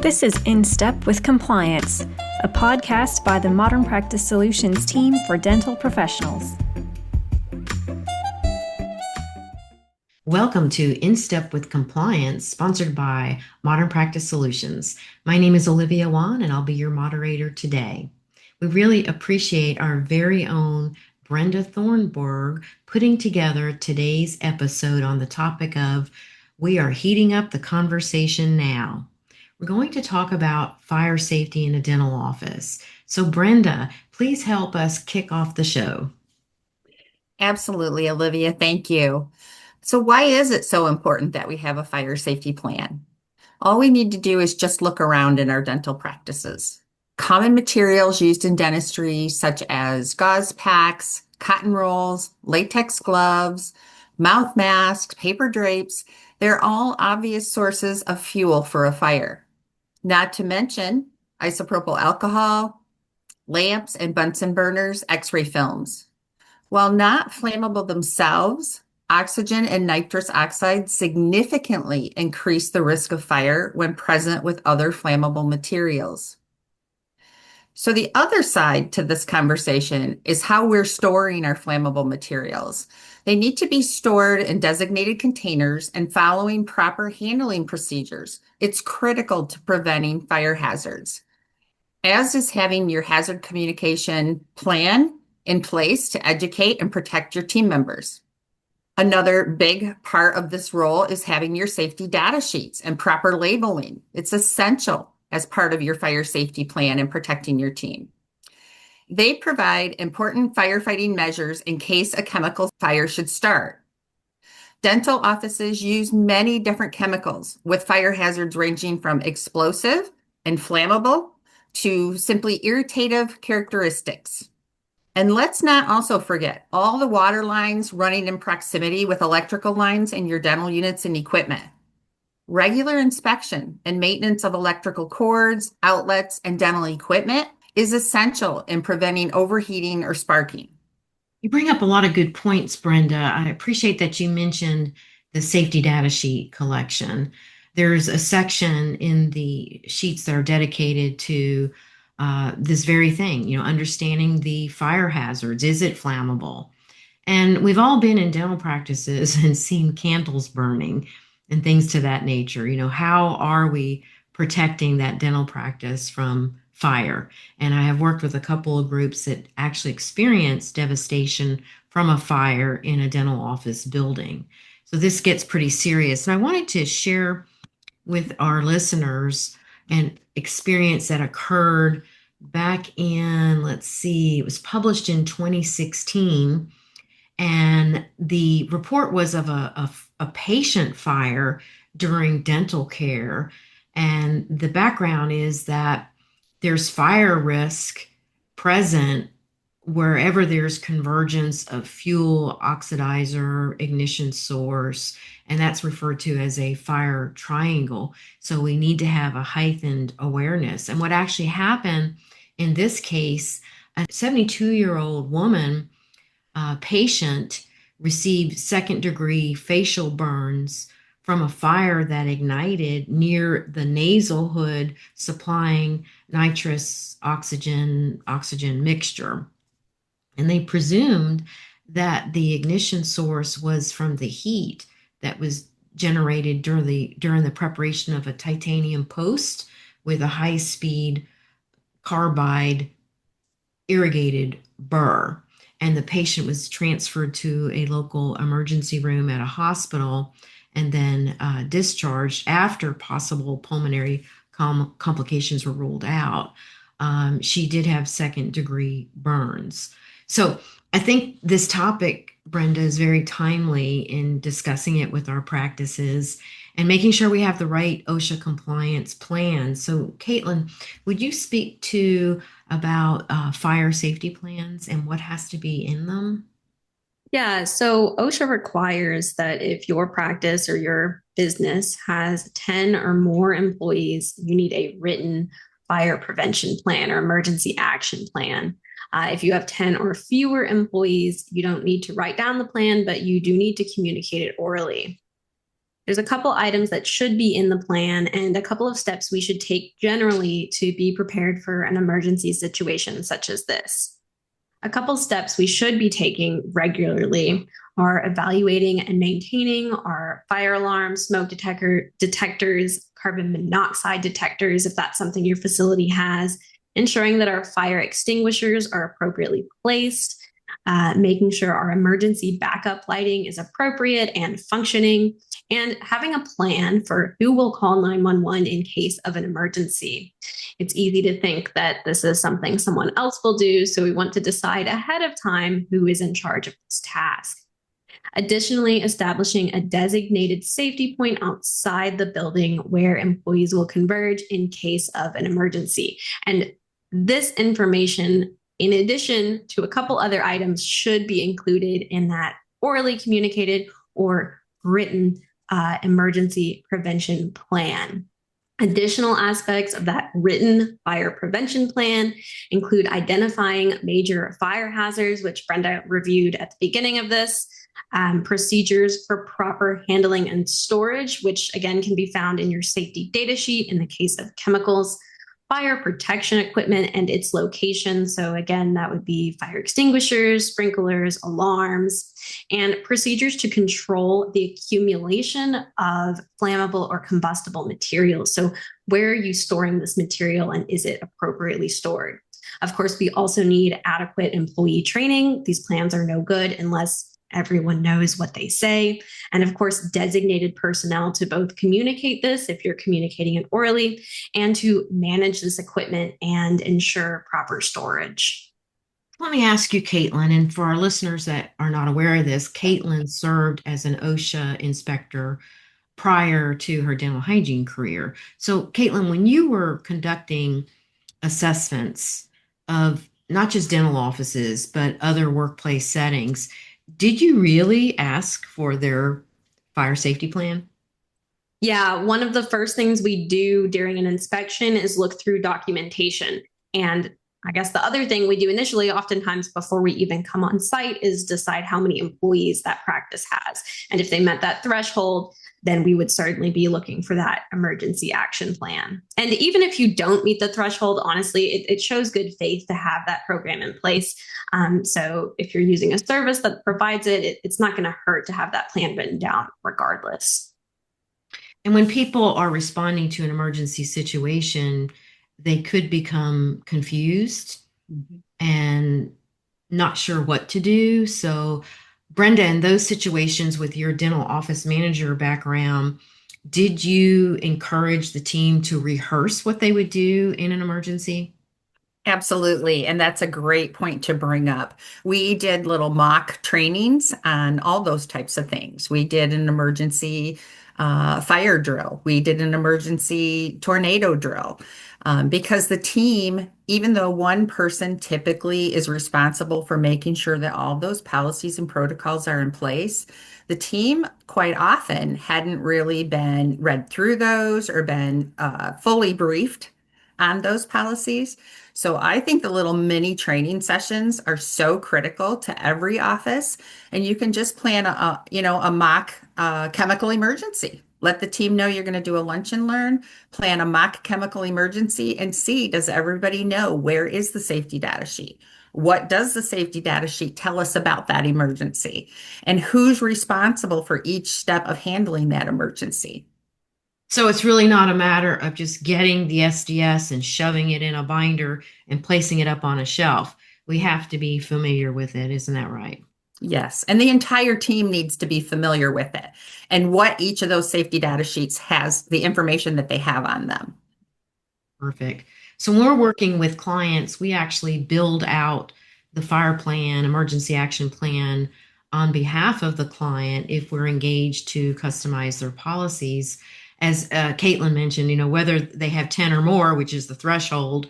This is In Step with Compliance, a podcast by the Modern Practice Solutions team for dental professionals. Welcome to In Step with Compliance, sponsored by Modern Practice Solutions. My name is Olivia and I'll be your moderator today. We really appreciate our very own Brenda Thornburg putting together today's episode on the topic of We Are Heating Up the Conversation Now. We're going to talk about fire safety in a dental office. So Brenda, please help us kick off the show. Absolutely, Olivia. Thank you. So why is it so important that we have a fire safety plan? All we need to do is just look around in our dental practices. Common materials used in dentistry, such as gauze packs, cotton rolls, latex gloves, mouth masks, paper drapes, they're all obvious sources of fuel for a fire. Not to mention isopropyl alcohol, lamps and Bunsen burners, X-ray films. While not flammable themselves, oxygen and nitrous oxide significantly increase the risk of fire when present with other flammable materials. So the other side to this conversation is how we're storing our flammable materials. They need to be stored in designated containers and following proper handling procedures. It's critical to preventing fire hazards, as is having your hazard communication plan in place to educate and protect your team members. Another big part of this role is having your safety data sheets and proper labeling. It's essential as part of your fire safety plan and protecting your team. They provide important firefighting measures in case a chemical fire should start. Dental offices use many different chemicals with fire hazards ranging from explosive and flammable to simply irritative characteristics. And let's not also forget all the water lines running in proximity with electrical lines in your dental units and equipment. Regular inspection and maintenance of electrical cords, outlets, and dental equipment is essential in preventing overheating or sparking. You bring up a lot of good points, Brenda. I appreciate that you mentioned the safety data sheet collection. There's a section in the sheets that are dedicated to this very thing, understanding the fire hazards. Is it flammable? And we've all been in dental practices and seen candles burning and things to that nature. How are we protecting that dental practice from fire? And I have worked with a couple of groups that actually experienced devastation from a fire in a dental office building. So this gets pretty serious. And I wanted to share with our listeners an experience that occurred back in, it was published in 2016. And the report was of a patient fire during dental care. And the background is that there's fire risk present wherever there's convergence of fuel, oxidizer, ignition source, and that's referred to as a fire triangle. So we need to have a heightened awareness. And what actually happened in this case, a 72-year-old woman patient received second-degree facial burns from a fire that ignited near the nasal hood supplying nitrous oxygen mixture. And they presumed that the ignition source was from the heat that was generated during the preparation of a titanium post with a high-speed carbide irrigated burr. And the patient was transferred to a local emergency room at a hospital and then discharged after possible pulmonary complications were ruled out. She did have second-degree burns. So I think this topic, Brenda, is very timely in discussing it with our practices and making sure we have the right OSHA compliance plan. So Caitlin, would you speak about fire safety plans and what has to be in them? Yeah, so OSHA requires that if your practice or your business has 10 or more employees, you need a written fire prevention plan or emergency action plan. If you have 10 or fewer employees, you don't need to write down the plan, but you do need to communicate it orally. There's a couple items that should be in the plan and a couple of steps we should take generally to be prepared for an emergency situation such as this. A couple steps we should be taking regularly are evaluating and maintaining our fire alarms, smoke detectors, carbon monoxide detectors, if that's something your facility has, ensuring that our fire extinguishers are appropriately placed, making sure our emergency backup lighting is appropriate and functioning, and having a plan for who will call 911 in case of an emergency. It's easy to think that this is something someone else will do, so we want to decide ahead of time who is in charge of this task. Additionally, establishing a designated safety point outside the building where employees will converge in case of an emergency. And this information, in addition to a couple other items, should be included in that orally communicated or written emergency prevention plan. Additional aspects of that written fire prevention plan include identifying major fire hazards, which Brenda reviewed at the beginning of this, procedures for proper handling and storage, which again can be found in your safety data sheet in the case of chemicals, fire protection equipment and its location. So again, that would be fire extinguishers, sprinklers, alarms, and procedures to control the accumulation of flammable or combustible materials. So where are you storing this material and is it appropriately stored? Of course, we also need adequate employee training. These plans are no good unless everyone knows what they say. And of course, designated personnel to both communicate this if you're communicating it orally and to manage this equipment and ensure proper storage. Let me ask you, Caitlin, and for our listeners that are not aware of this, Caitlin served as an OSHA inspector prior to her dental hygiene career. So, Caitlin, when you were conducting assessments of not just dental offices, but other workplace settings, did you really ask for their fire safety plan? Yeah, one of the first things we do during an inspection is look through documentation. And I guess the other thing we do initially, oftentimes before we even come on site, is decide how many employees that practice has. And if they met that threshold, then we would certainly be looking for that emergency action plan. And even if you don't meet the threshold, honestly, it shows good faith to have that program in place. So if you're using a service that provides it's not going to hurt to have that plan written down regardless. And when people are responding to an emergency situation, they could become confused and not sure what to do. So, Brenda, in those situations with your dental office manager background, did you encourage the team to rehearse what they would do in an emergency? Absolutely. And that's a great point to bring up. We did little mock trainings on all those types of things. We did an emergency fire drill. We did an emergency tornado drill because the team, even though one person typically is responsible for making sure that all those policies and protocols are in place, the team quite often hadn't really been read through those or been fully briefed on those policies. So I think the little mini training sessions are so critical to every office, and you can just plan a mock chemical emergency. Let the team know you're going to do a lunch and learn, plan a mock chemical emergency, and see, does everybody know where is the safety data sheet? What does the safety data sheet tell us about that emergency? And who's responsible for each step of handling that emergency? So it's really not a matter of just getting the SDS and shoving it in a binder and placing it up on a shelf. We have to be familiar with it. Isn't that right? Yes. And the entire team needs to be familiar with it and what each of those safety data sheets has, the information that they have on them. Perfect. So when we're working with clients, we actually build out the fire plan, emergency action plan on behalf of the client if we're engaged to customize their policies. As Caitlin mentioned, whether they have 10 or more, which is the threshold,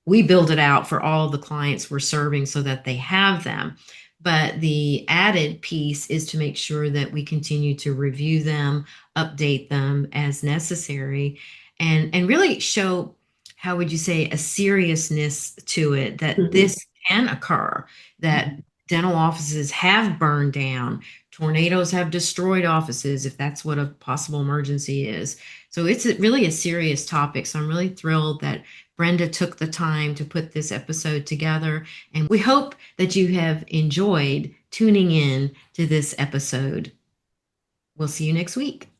we build it out for all of the clients we're serving so that they have them. But the added piece is to make sure that we continue to review them, update them as necessary, and really show, how would you say, a seriousness to it that this can occur, that dental offices have burned down, Tornadoes have destroyed offices if that's what a possible emergency is. So it's really a serious topic. So I'm really thrilled that Brenda took the time to put this episode together. And we hope that you have enjoyed tuning in to this episode. We'll see you next week.